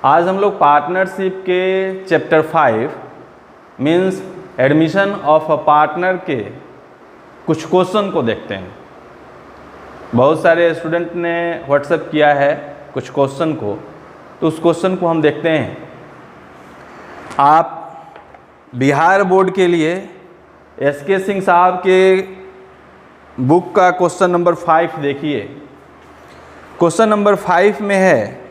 आज हम लोग पार्टनरशिप के chapter 5 means admission of a partner के कुछ क्वेश्चन को देखते हैं। बहुत सारे स्टूडेंट ने व्हाट्सएप किया है कुछ क्वेश्चन को, तो उस क्वेश्चन को हम देखते हैं। आप बिहार बोर्ड के लिए एसके सिंह साहब के बुक का क्वेश्चन नंबर 5 देखिए। क्वेश्चन नंबर 5 में है,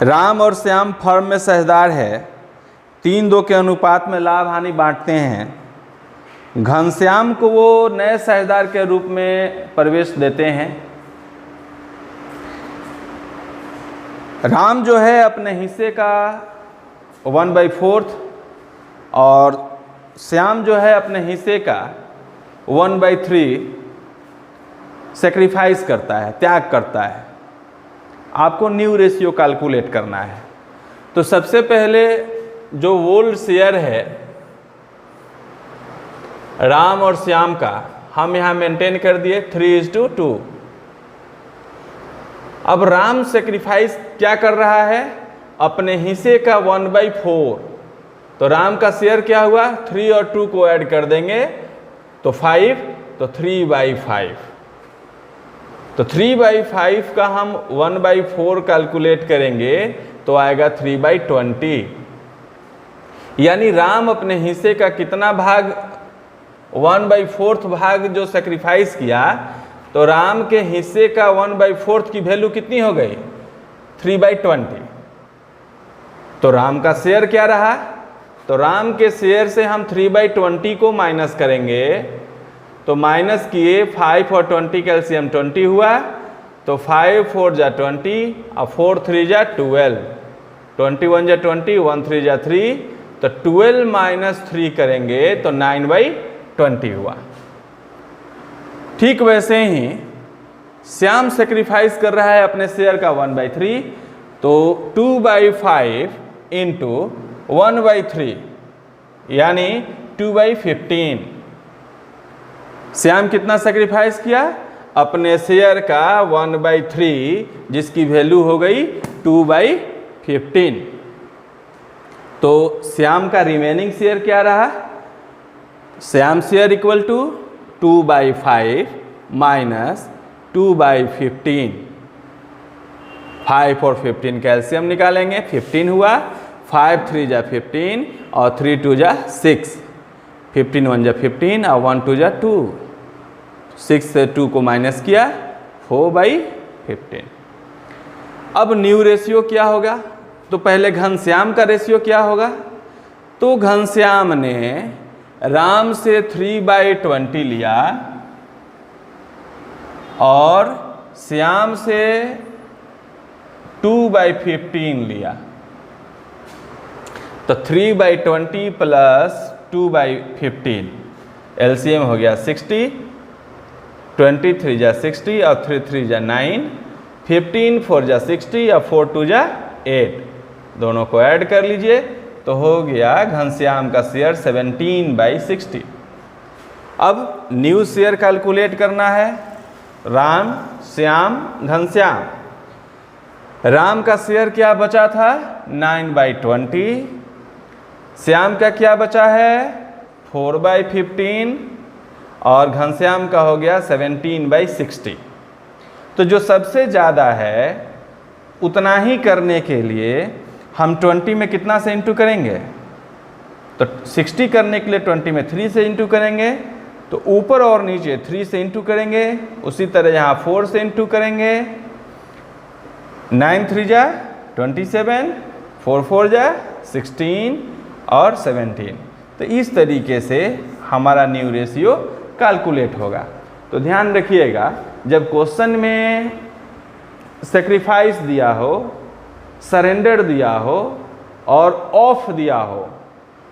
राम और श्याम फर्म में साझेदार है, 3-2 के अनुपात में लाभ हानि बांटते हैं। घनश्याम को वो नए साझेदार के रूप में प्रवेश देते हैं। राम जो है अपने हिस्से का 1/4 और श्याम जो है अपने हिस्से का 1/3 सेक्रीफाइस करता है, त्याग करता है। आपको न्यू रेशियो कैलकुलेट करना है। तो सबसे पहले जो वोल्ड शेयर है राम और श्याम का, हम यहाँ मेंटेन कर दिए 3:2। अब राम सेक्रीफाइस क्या कर रहा है? अपने हिस्से का 1/4। तो राम का शेयर क्या हुआ? 3 और 2 को ऐड कर देंगे तो 5, तो 3/5। तो 3/5 का हम 1/4 कैलकुलेट करेंगे तो आएगा 3/20। यानी राम अपने हिस्से का कितना भाग, 1/4 भाग जो सेक्रीफाइस किया, तो राम के हिस्से का 1/4 की वैल्यू कितनी हो गई? 3/20। तो राम का शेयर क्या रहा? तो राम के शेयर से हम 3/20 को माइनस करेंगे। तो माइनस किए, 5 और 20 का एलसीएम 20 हुआ, तो 5 4 जा 20 और 4 3 जा 12, 21 जा 20, 1 3 जा 3, तो 12 - 3 करेंगे तो 9/20 हुआ। ठीक वैसे ही श्याम सेक्रीफाइस कर रहा है अपने शेयर का 1/3, तो 2/5 इंटू 1/3 यानी 2/15। श्याम कितना सेक्रीफाइस किया? अपने शेयर का 1/3 जिसकी वैल्यू हो गई 2/15। तो श्याम का रिमेनिंग शेयर क्या रहा? Shyam share equal to 2/5 minus 2/15। 5 और 15 का एलसीएम निकालेंगे, 15 हुआ, 5 3 जा 15 और 3 2 जा 6, 15 1 जा 15 और 1 2 जा 2, 6 से 2 को माइनस किया, 4/15। अब न्यू रेशियो क्या होगा? तो पहले घनश्याम का रेशियो क्या होगा? तो घनश्याम ने राम से 3/20 लिया और श्याम से 2/15 लिया। तो 3/20 प्लस 2/15 एलसीएम हो गया 60, 20 3 जा 60 और 3 3 जा 9, 15 4 जा 60 और 4 2 जा 8, दोनों को ऐड कर लीजिए तो हो गया घनश्याम का शेयर 17/60। अब न्यू शेयर कैलकुलेट करना है, राम श्याम घनश्याम। राम का शेयर क्या बचा था? 9/20। श्याम का क्या बचा है? 4/15 और घनश्याम का हो गया 17/60। तो जो सबसे ज़्यादा है उतना ही करने के लिए हम 20 में कितना से इंटू करेंगे? तो 60 करने के लिए 20 में 3 से इंटू करेंगे, तो ऊपर और नीचे 3 से इंटू करेंगे। उसी तरह यहाँ 4 से इंटू करेंगे, 9 3 जा 27, 4 4 जा 16 और 17। तो इस तरीके से हमारा न्यू रेशियो कैलकुलेट होगा। तो ध्यान रखिएगा, जब क्वेश्चन में सेक्रीफाइस दिया हो, सरेंडर दिया हो और ऑफ दिया हो,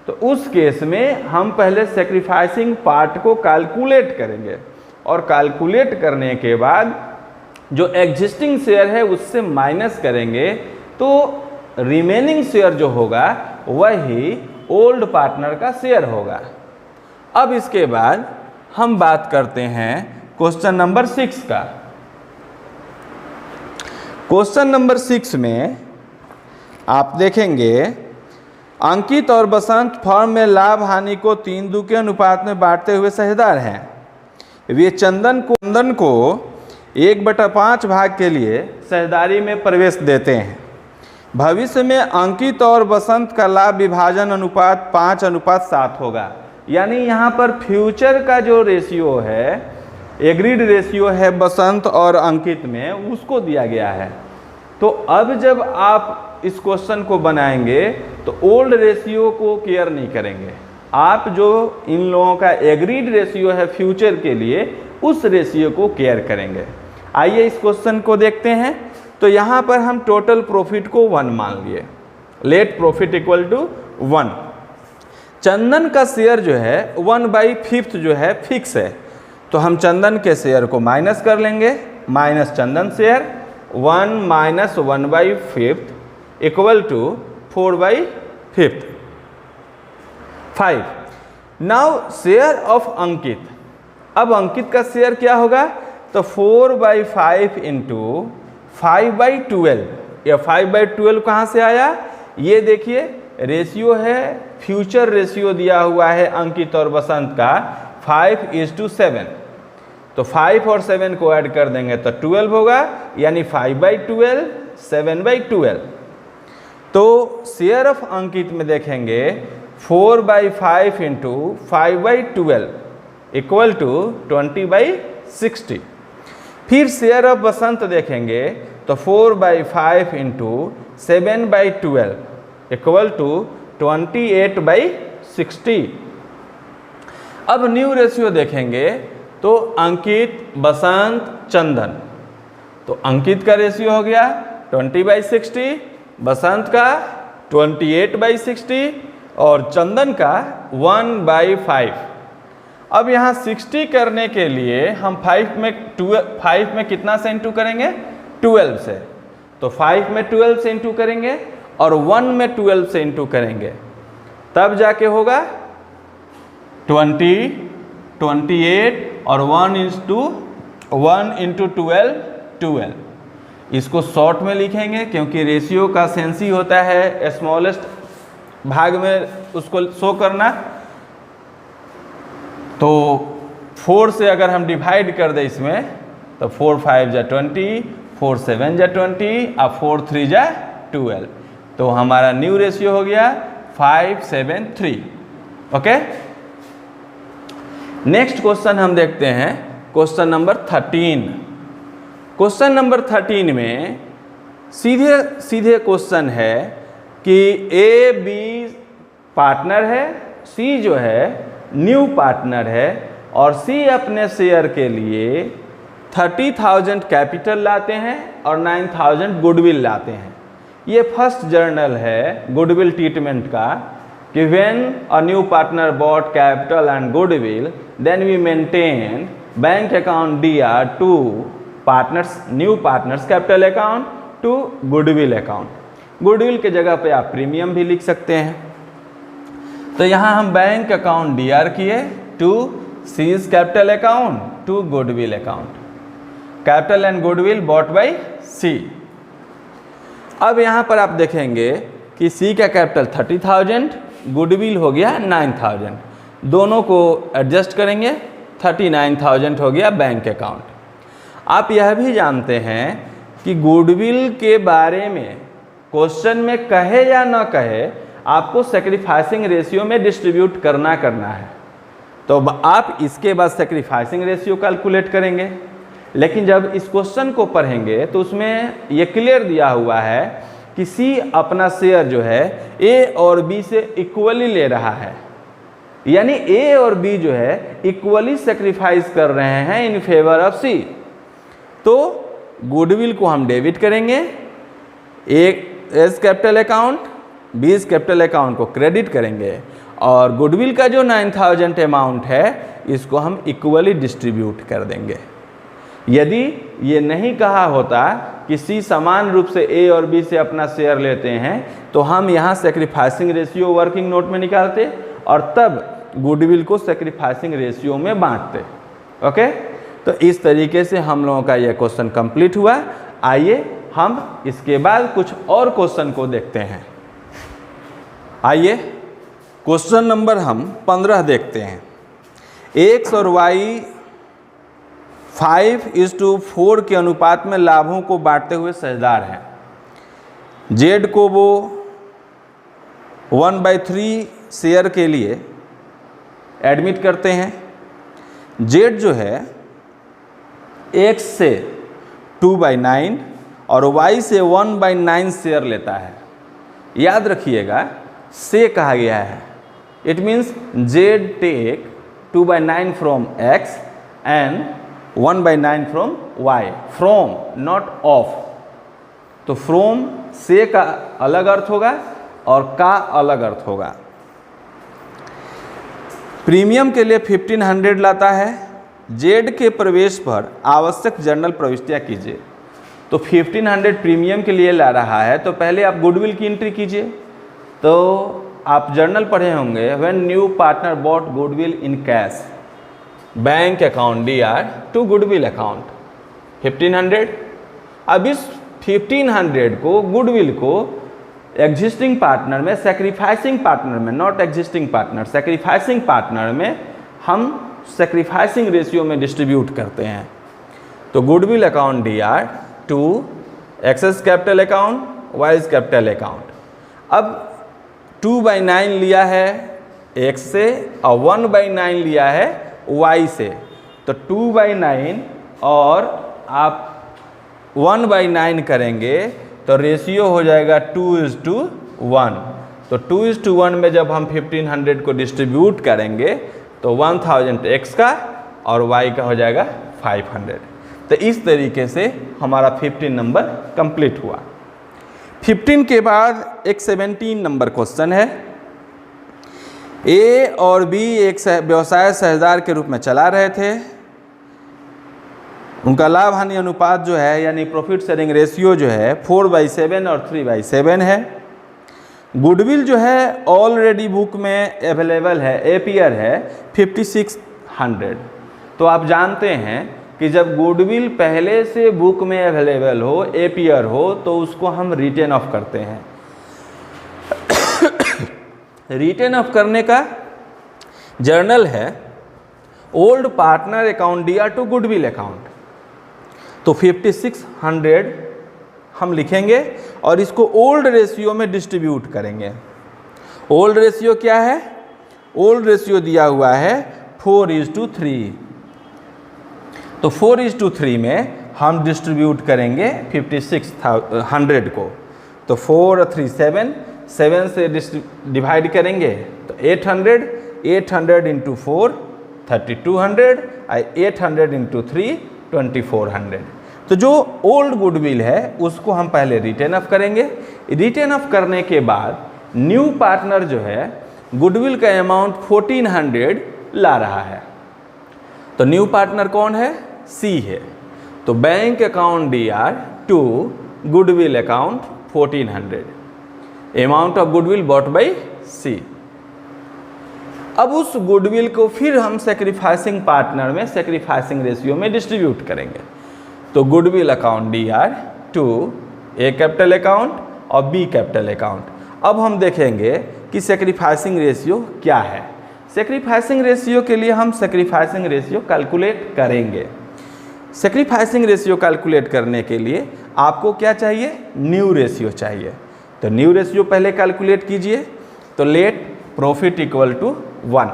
तो उस केस में हम पहले सेक्रीफाइसिंग पार्ट को कैलकुलेट करेंगे और कैलकुलेट करने के बाद जो एग्जिस्टिंग शेयर है उससे माइनस करेंगे, तो रिमेनिंग शेयर जो होगा वही ओल्ड पार्टनर का शेयर होगा। अब इसके बाद हम बात करते हैं क्वेश्चन नंबर 6 का। क्वेश्चन नंबर 6 में आप देखेंगे अंकित और बसंत फर्म में लाभ हानि को 3:2 के अनुपात में बांटते हुए साझेदार हैं। वे चंदन को 1/5 भाग के लिए साझेदारी में प्रवेश देते हैं। भविष्य में अंकित और बसंत का लाभ विभाजन अनुपात 5:7 होगा। यानी यहाँ पर फ्यूचर का जो रेशियो है, एग्रीड रेशियो है बसंत और अंकित में, उसको दिया गया है। तो अब जब आप इस क्वेश्चन को बनाएंगे तो ओल्ड रेशियो को केयर नहीं करेंगे, आप जो इन लोगों का एग्रीड रेशियो है फ्यूचर के लिए, उस रेशियो को केयर करेंगे। आइए इस क्वेश्चन को देखते हैं। तो यहाँ पर हम टोटल प्रॉफिट को 1 मान लिए, लेट प्रॉफिट इक्वल टू 1। चंदन का शेयर जो है 1/5 जो है फिक्स है, तो हम चंदन के शेयर को माइनस कर लेंगे, minus Chandan share 1 - 1/5 equal to 4/5। 5 now share of Ankit. अब अंकित का शेयर क्या होगा, तो 4/5 इंटू 5/12। या 5/12 कहाँ से आया, ये देखिए रेशियो है, फ्यूचर रेशियो दिया हुआ है अंकित और बसंत का 5:7। तो 5 और 7 को ऐड कर देंगे तो 12 होगा, यानी 5/12 7/12। तो शेयर ऑफ अंकित में देखेंगे 4/5 इंटू 5/12 इक्वल टू 20/60। फिर शेयर ऑफ बसंत देखेंगे तो 4/5 इंटू 7/12 इक्वल टू 28/60। अब न्यू रेशियो देखेंगे तो अंकित, बसंत, चंदन। तो अंकित का रेशियो हो गया 20/60, बसंत का 28/60 और चंदन का 1/5। अब यहाँ 60 करने के लिए हम 5 में कितना से इंटू करेंगे, 12 से। तो 5 में 12 से इंटू करेंगे और 1 में 12 से इंटू करेंगे, तब जाके होगा 20, 28 और 1 इंटू 12 12। इसको शॉर्ट में लिखेंगे क्योंकि रेशियो का सेंस ही होता है स्मॉलेस्ट भाग में उसको शो करना। तो 4 से अगर हम डिवाइड कर दें इसमें तो 4 5 जा 20, 4 7 जा 20 और 4 3 जा 12। तो हमारा न्यू रेशियो हो गया 5/7/3। ओके, नेक्स्ट क्वेश्चन हम देखते हैं, क्वेश्चन नंबर 13। क्वेश्चन नंबर 13 में सीधे क्वेश्चन है कि ए बी पार्टनर है, सी जो है न्यू पार्टनर है और सी अपने शेयर के लिए 30,000 कैपिटल लाते हैं और 9,000 गुडविल लाते हैं। ये फर्स्ट जर्नल है गुडविल ट्रीटमेंट का कि when a new partner bought capital and goodwill then we maintain bank account DR to partners, new partners capital account to goodwill account. Goodwill के जगह पे आप प्रीमियम भी लिख सकते हैं। तो यहाँ हम बैंक अकाउंट DR किए to C's capital account to goodwill account, capital and goodwill bought by C. अब यहाँ पर आप देखेंगे कि सी का कैपिटल 30,000, गुडविल हो गया 9,000, दोनों को एडजस्ट करेंगे 39,000 हो गया बैंक अकाउंट। आप यह भी जानते हैं कि गुडविल के बारे में क्वेश्चन में कहे या न कहे, आपको सैक्रिफाइसिंग रेशियो में डिस्ट्रीब्यूट करना है। तो आप इसके बाद सैक्रिफाइसिंग रेशियो कैलकुलेट करेंगे। लेकिन जब इस क्वेश्चन को पढ़ेंगे तो उसमें ये क्लियर दिया हुआ है कि सी अपना शेयर जो है ए और बी से इक्वली ले रहा है, यानी ए और बी जो है इक्वली सैक्रिफाइस कर रहे हैं इन फेवर ऑफ सी। तो गुडविल को हम डेबिट करेंगे, एक as capital account, B as capital account को क्रेडिट करेंगे और गुडविल का जो 9,000 अमाउंट है इसको हम इक्वली डिस्ट्रीब्यूट कर देंगे। यदि ये नहीं कहा होता कि सी समान रूप से ए और बी से अपना शेयर लेते हैं तो हम यहाँ सैक्रिफाइसिंग रेशियो वर्किंग नोट में निकालते और तब गुडविल को सैक्रिफाइसिंग रेशियो में बांटते। ओके, तो इस तरीके से हम लोगों का यह क्वेश्चन कंप्लीट हुआ। आइए हम इसके बाद कुछ और क्वेश्चन को देखते हैं। आइए क्वेश्चन नंबर हम 15 देखते हैं। x और y 5:4 के अनुपात में लाभों को बांटते हुए साझेदार हैं। z को वो 1/3 शेयर के लिए एडमिट करते हैं। z जो है x से 2/9 और y से 1/9 शेयर लेता है। याद रखिएगा से कहा गया है, it means z take 2/9 from x and 1/9 from y, from not of. तो फ्रॉम से का अलग अर्थ होगा और का अलग अर्थ होगा। प्रीमियम के लिए 1500 लाता है। जेड के प्रवेश पर आवश्यक जर्नल प्रविष्टियां कीजिए। तो 1500 प्रीमियम के लिए ला रहा है, तो पहले आप गुडविल की एंट्री कीजिए। तो आप जर्नल पढ़े होंगे, when new partner bought goodwill in cash, bank account DR to goodwill account 1500। अब इस 1500 को गुडविल को एग्जिस्टिंग पार्टनर में, सेक्रीफाइसिंग पार्टनर में, not existing partner, sacrificing partner में हम सेक्रीफाइसिंग रेशियो में डिस्ट्रीब्यूट करते हैं। तो goodwill account DR to X's capital account, Y's capital account. अब 2/9 लिया है x से और 1/9 लिया है y से। तो 2/9 और आप 1/9 करेंगे तो रेशियो हो जाएगा 2:1। तो 2:1 में जब हम 1500 को डिस्ट्रीब्यूट करेंगे तो 1000 x का और y का हो जाएगा 500। तो इस तरीके से हमारा 15 नंबर कंप्लीट हुआ। 15 के बाद एक 17 नंबर क्वेश्चन है। A और B एक व्यवसाय साझेदार के रूप में चला रहे थे। उनका लाभ हानि अनुपात जो है यानी प्रॉफिट शेयरिंग रेशियो जो है 4/7 और 3/7 है। गुडविल जो है ऑलरेडी बुक में अवेलेबल है, एपीयर है 5600। तो आप जानते हैं कि जब गुडविल पहले से बुक में अवेलेबल हो, एपीयर हो, तो उसको हम रिटेन ऑफ करते हैं। रिटेन ऑफ करने का जर्नल है old partner account DR to goodwill account. तो 5600 हम लिखेंगे और इसको ओल्ड रेशियो में डिस्ट्रीब्यूट करेंगे। ओल्ड रेशियो क्या है? ओल्ड रेशियो दिया हुआ है 4:3। तो 4:3 में हम डिस्ट्रीब्यूट करेंगे 5600 को। तो 4 और 3 7 से डिवाइड करेंगे तो 800 इंटू 4 3200 और 800 इंटू 3 2400। तो जो ओल्ड गुडविल है उसको हम पहले रिटेन ऑफ करेंगे। रिटेन ऑफ करने के बाद न्यू पार्टनर जो है गुडविल का अमाउंट 1400 ला रहा है। तो न्यू पार्टनर कौन है? C है। तो bank account DR to goodwill account 1400, amount of goodwill bought by C। अब उस गुडविल को फिर हम सेक्रीफाइसिंग पार्टनर में सेक्रीफाइसिंग रेशियो में डिस्ट्रीब्यूट करेंगे। तो goodwill account DR to A capital account और B कैपिटल अकाउंट। अब हम देखेंगे कि सेक्रीफाइसिंग रेशियो क्या है। सेक्रीफाइसिंग रेशियो के लिए हम सेक्रीफाइसिंग रेशियो कैलकुलेट करेंगे। सेक्रीफाइसिंग रेशियो कैलकुलेट करने के लिए आपको क्या चाहिए? न्यू रेशियो चाहिए। तो न्यू रेशियो पहले कैलकुलेट कीजिए। तो let profit equal to 1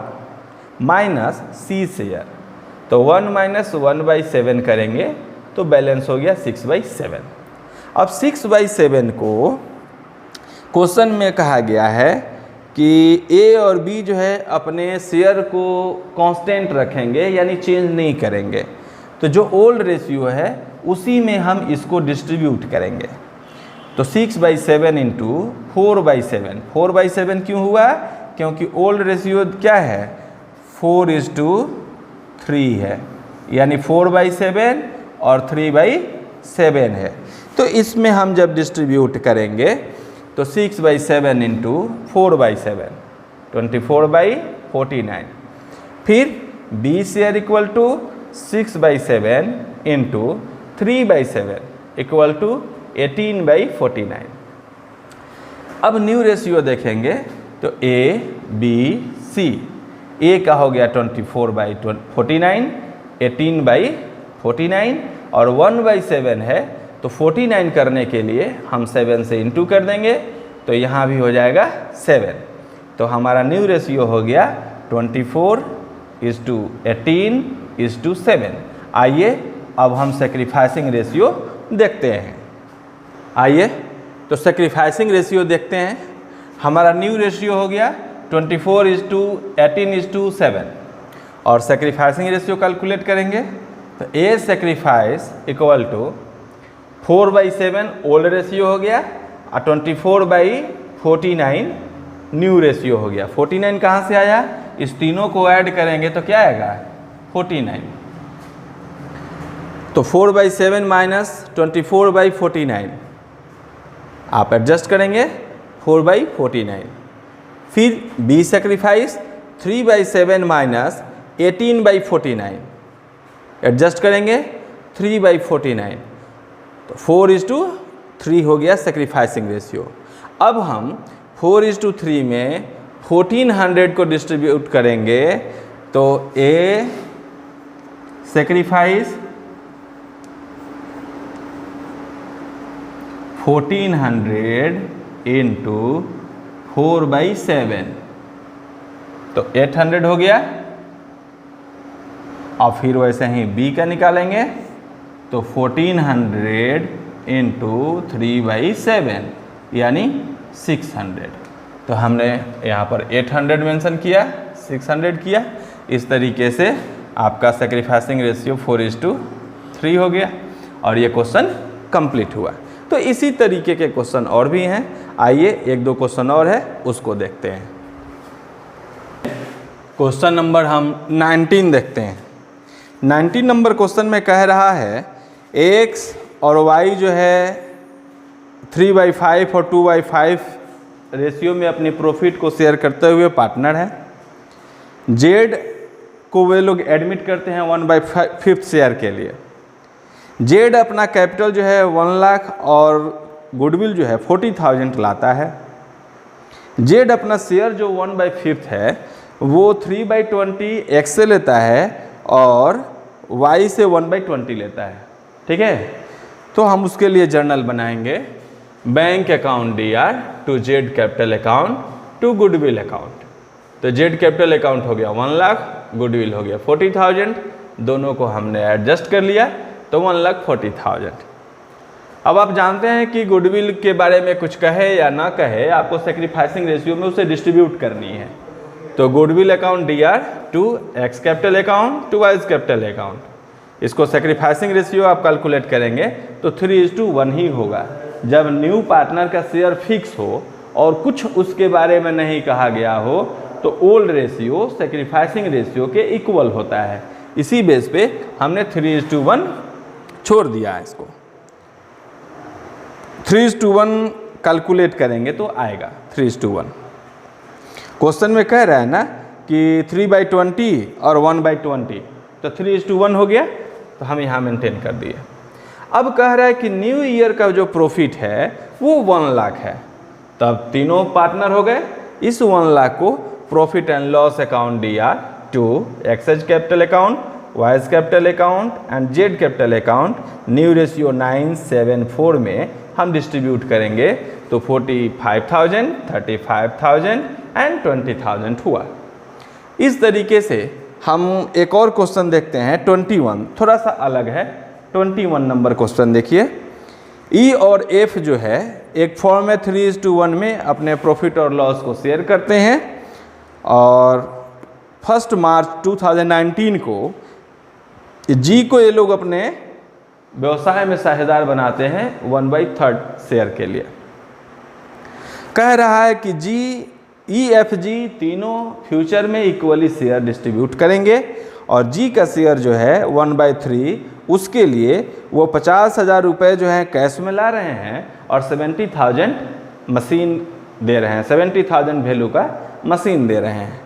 minus C share. तो 1 माइनस 1/7 करेंगे तो बैलेंस हो गया 6/7। अब 6/7 को क्वेश्चन में कहा गया है कि A और B जो है अपने शेयर को कांस्टेंट रखेंगे यानी चेंज नहीं करेंगे। तो जो ओल्ड रेशियो है उसी में हम इसको डिस्ट्रीब्यूट करेंगे। तो 6/7 इंटू 4/7। 4/7 क्यों हुआ? क्योंकि ओल्ड रेशियो क्या है? 4:3 है, यानी 4/7 और 3/7 है। तो इसमें हम जब डिस्ट्रीब्यूट करेंगे तो 6/7 इंटू 4/7 24/49। फिर B share equal to 6/7 into 3/7 equal to 18/49। अब न्यू रेशियो देखेंगे तो ABC, A का हो गया 24/49, 18/49 और 1/7 है, तो 49 करने के लिए हम 7 से इंटू कर देंगे तो यहाँ भी हो जाएगा 7। तो हमारा न्यू रेशियो हो गया 24:18:7। आइए अब हम सेक्रीफाइसिंग रेशियो देखते हैं। आइए तो सेक्रीफाइसिंग रेशियो देखते हैं। हमारा न्यू रेशियो हो गया 24:18:7 और सेक्रीफाइसिंग रेशियो कैलकुलेट करेंगे तो A sacrifice equal to 4/7 old ratio हो गया और 24/49 न्यू रेशियो हो गया। 49 कहाँ से आया, इस तीनों को ऐड करेंगे तो क्या आएगा 49। तो 4/7 माइनस 24/49 आप एडजस्ट करेंगे 4/49। फिर बी सेक्रीफाइस 3/7 माइनस 18/49 एडजस्ट करेंगे 3/49। तो 4:3 हो गया सेक्रीफाइसिंग रेशियो। अब हम 4:3 में 1400 को डिस्ट्रीब्यूट करेंगे तो ए सेक्रीफाइस 1400 इंटू 4/7 तो 800 हो गया। और फिर वैसे ही बी का निकालेंगे तो 1400 इंटू 3/7 यानी 600। तो हमने यहाँ पर 800 मेंशन किया, 600 किया। इस तरीके से आपका सेक्रीफाइसिंग रेशियो 4:3 हो गया और ये क्वेश्चन कंप्लीट हुआ। तो इसी तरीके के क्वेश्चन और भी हैं। आइए एक दो क्वेश्चन और है उसको देखते हैं। क्वेश्चन नंबर हम 19 देखते हैं। 19 नंबर क्वेश्चन में कह रहा है x और y जो है 3/5 और 2/5 रेशियो में अपनी प्रॉफिट को शेयर करते हुए पार्टनर है। z को वे लोग एडमिट करते हैं 1/5 शेयर के लिए। z अपना कैपिटल जो है 1 लाख और गुडविल जो है 40,000 लाता है। z अपना शेयर जो 1/5 है वो 3/20 x से लेता है और y से 1/20 लेता है। ठीक है, तो हम उसके लिए जर्नल बनाएंगे। Bank account DR to z capital account to goodwill account. तो z कैपिटल अकाउंट हो गया 1 लाख, गुडविल हो गया 40,000, दोनों को हमने एडजस्ट कर लिया तो 1,40,000। अब आप जानते हैं कि गुडविल के बारे में कुछ कहे या ना कहे, आपको सेक्रीफाइसिंग रेशियो में उसे डिस्ट्रीब्यूट करनी है। तो goodwill account DR to X capital account to Y's capital account, इसको सेक्रीफाइसिंग रेशियो आप कैलकुलेट करेंगे तो 3:1 ही होगा। जब न्यू पार्टनर का शेयर फिक्स हो और कुछ उसके बारे में नहीं कहा गया हो तो ओल्ड रेशियो सेक्रीफाइसिंग रेशियो के इक्वल होता है। इसी बेस पे हमने 3:1 छोड़ दिया है। इसको 3:1 कैलकुलेट करेंगे तो आएगा 3:1। क्वेश्चन में कह रहा है ना कि 3/20 और 1/20, तो 3:1 हो गया तो हम यहाँ मेंटेन कर दिए। अब कह रहा है कि न्यू ईयर का जो प्रॉफिट है वो 1 लाख है, तब तीनों पार्टनर हो गए। इस 1 लाख को profit and loss account DR to X's capital account, Y's capital account and Z capital account new ratio 974 में हम डिस्ट्रीब्यूट करेंगे तो 45,000, 35,000 एंड 20,000 हुआ। इस तरीके से हम एक और क्वेश्चन देखते हैं 21, थोड़ा सा अलग है। 21 नंबर क्वेश्चन देखिए। E और F जो है एक फॉर्म में 3:1 में अपने प्रॉफिट और लॉस को शेयर करते हैं और 1 मार्च 2019 को G को ये लोग अपने व्यवसाय में साझेदार बनाते हैं 1/3 शेयर के लिए। कह रहा है कि EFG तीनों फ्यूचर में इक्वली शेयर डिस्ट्रीब्यूट करेंगे और G का शेयर जो है 1/3 उसके लिए वो 50,000 रुपये जो है कैश में ला रहे हैं और 70,000 मशीन दे रहे हैं, 70,000 वैल्यू का मशीन दे रहे हैं।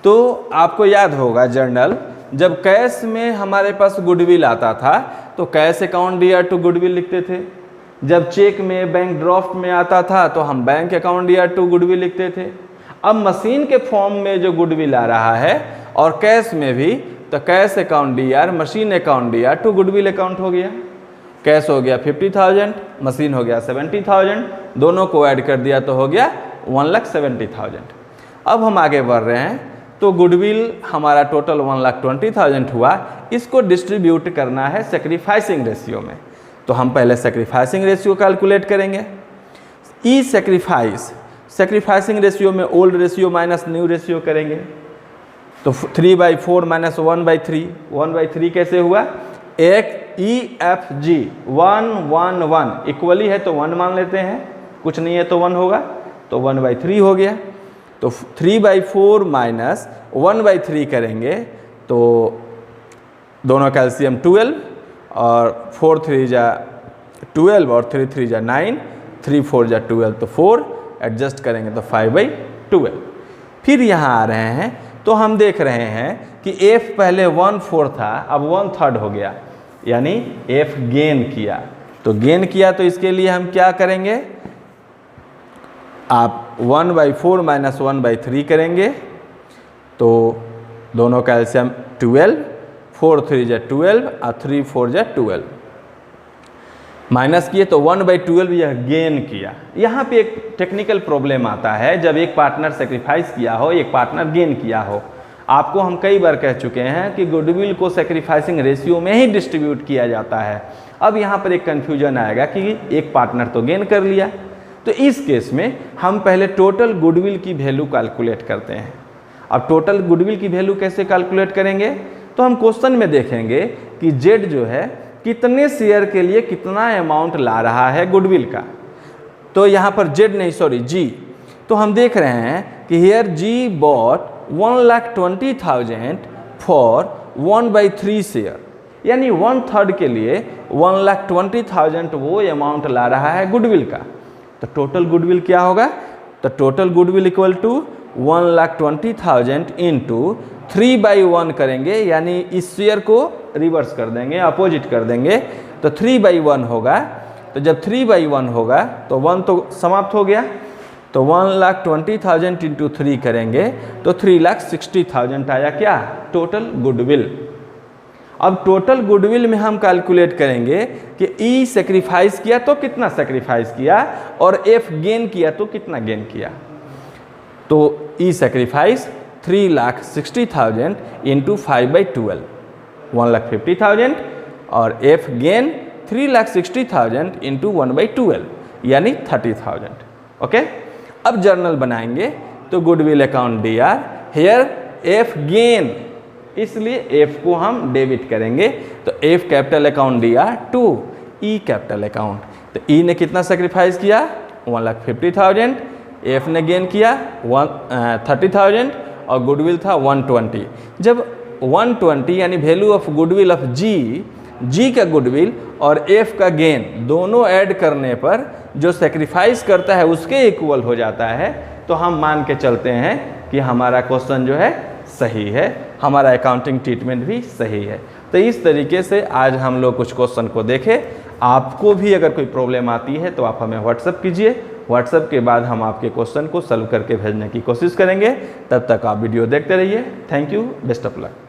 तो आपको याद होगा जर्नल, जब कैश में हमारे पास गुडविल आता था तो cash account DR to goodwill लिखते थे। जब चेक में, बैंक ड्राफ्ट में आता था तो हम बैंक अकाउंट या टू गुडविल लिखते थे। अब मशीन के फॉर्म में जो गुडविल आ रहा है और कैश में भी, तो cash account DR, machine account DR to goodwill account हो गया। कैश हो गया 50,000, मशीन हो गया 70,000, दोनों को ऐड कर दिया तो हो गया 1,70,000। अब हम आगे बढ़ रहे हैं, तो गुडविल हमारा टोटल 1,20,000 हुआ। इसको डिस्ट्रीब्यूट करना है सेक्रीफाइसिंग रेशियो में, तो हम पहले सेक्रीफाइसिंग रेशियो कैलकुलेट करेंगे। ई सेक्रीफाइसिंग रेशियो में old ratio minus new ratio करेंगे, तो 3/4 माइनस 1/3, 1/3 कैसे हुआ? एक EFG 1 1 1 इक्वली है तो 1 मान लेते हैं, कुछ नहीं है तो 1 होगा, तो 1/3 हो गया। तो 3/4 माइनस 1/3 करेंगे तो दोनों कैल्शियम 12 और 4 3 जा 12 और 3 3 जा 9, 3 4 जा 12 तो 4, एडजस्ट करेंगे तो 5/12। फिर यहाँ आ रहे हैं तो हम देख रहे हैं कि F पहले 1/4 था, अब 1/3 हो गया, यानी F गेन किया। तो गेन किया तो इसके लिए हम क्या करेंगे? आप 1/4 माइनस 1/3 करेंगे तो दोनों कैल्शियम 12, 4 3 जा 12 और 3 4 जा 12, माइनस किए तो 1/12 यह गेन किया। यहाँ पे एक टेक्निकल प्रॉब्लम आता है, जब एक पार्टनर सेक्रीफाइस किया हो, एक पार्टनर गेन किया हो। आपको हम कई बार कह चुके हैं कि गुडविल को सेक्रीफाइसिंग रेशियो में ही डिस्ट्रीब्यूट किया जाता है। अब यहाँ पर एक कन्फ्यूजन आएगा कि एक पार्टनर तो गेन कर लिया, तो इस केस में हम पहले टोटल गुडविल की वैल्यू कैलकुलेट करते हैं। अब टोटल गुडविल की वैल्यू कैसे कैलकुलेट करेंगे? तो हम क्वेश्चन में देखेंगे कि जेड जो है कितने शेयर के लिए कितना अमाउंट ला रहा है गुडविल का। तो यहाँ पर जेड नहीं, सॉरी जी। तो हम देख रहे हैं कि here G bought 1,20,000 for 1/3 share, यानी 1/3 के लिए 1,20,000 वो अमाउंट ला रहा है गुडविल का। तो टोटल गुडविल क्या होगा? तो total goodwill equal to 1,20,000 into 3/1 करेंगे, यानी इस शेयर को रिवर्स कर देंगे, अपोजिट कर देंगे, तो 3/1 होगा। तो जब 3/1 होगा तो 1 तो समाप्त हो गया, तो 1,20,000 इंटू 3 करेंगे तो 3,60,000 आया क्या? Total goodwill. अब टोटल गुडविल में हम कैलकुलेट करेंगे कि ई सेक्रीफाइस किया तो कितना सेक्रीफाइस किया और एफ गेन किया तो कितना गेन किया। तो ई सेक्रीफाइस 3,60,000 इंटू 5/12 1,50,000 और एफ गेन 3,60,000 इंटू 1/12 यानी 30,000। ओके, अब जर्नल बनाएंगे तो goodwill account DR, here F gain, इसलिए एफ को हम डेबिट करेंगे, तो F capital account DR to E capital account. तो ई ने कितना सेक्रीफाइस किया? 1,50,000, एफ ने गेन किया 30,000 और गुडविल था 120। जब 120 यानी वैल्यू ऑफ गुडविल ऑफ जी का गुडविल और एफ का गेन दोनों ऐड करने पर जो सेक्रीफाइस करता है उसके इक्वल हो जाता है, तो हम मान के चलते हैं कि हमारा क्वेश्चन जो है सही है, हमारा अकाउंटिंग ट्रीटमेंट भी सही है। तो इस तरीके से आज हम लोग कुछ क्वेश्चन को देखें। आपको भी अगर कोई प्रॉब्लम आती है तो आप हमें व्हाट्सअप कीजिए, व्हाट्सअप के बाद हम आपके क्वेश्चन को सॉल्व करके भेजने की कोशिश करेंगे। तब तक आप वीडियो देखते रहिए। Thank you, best of luck.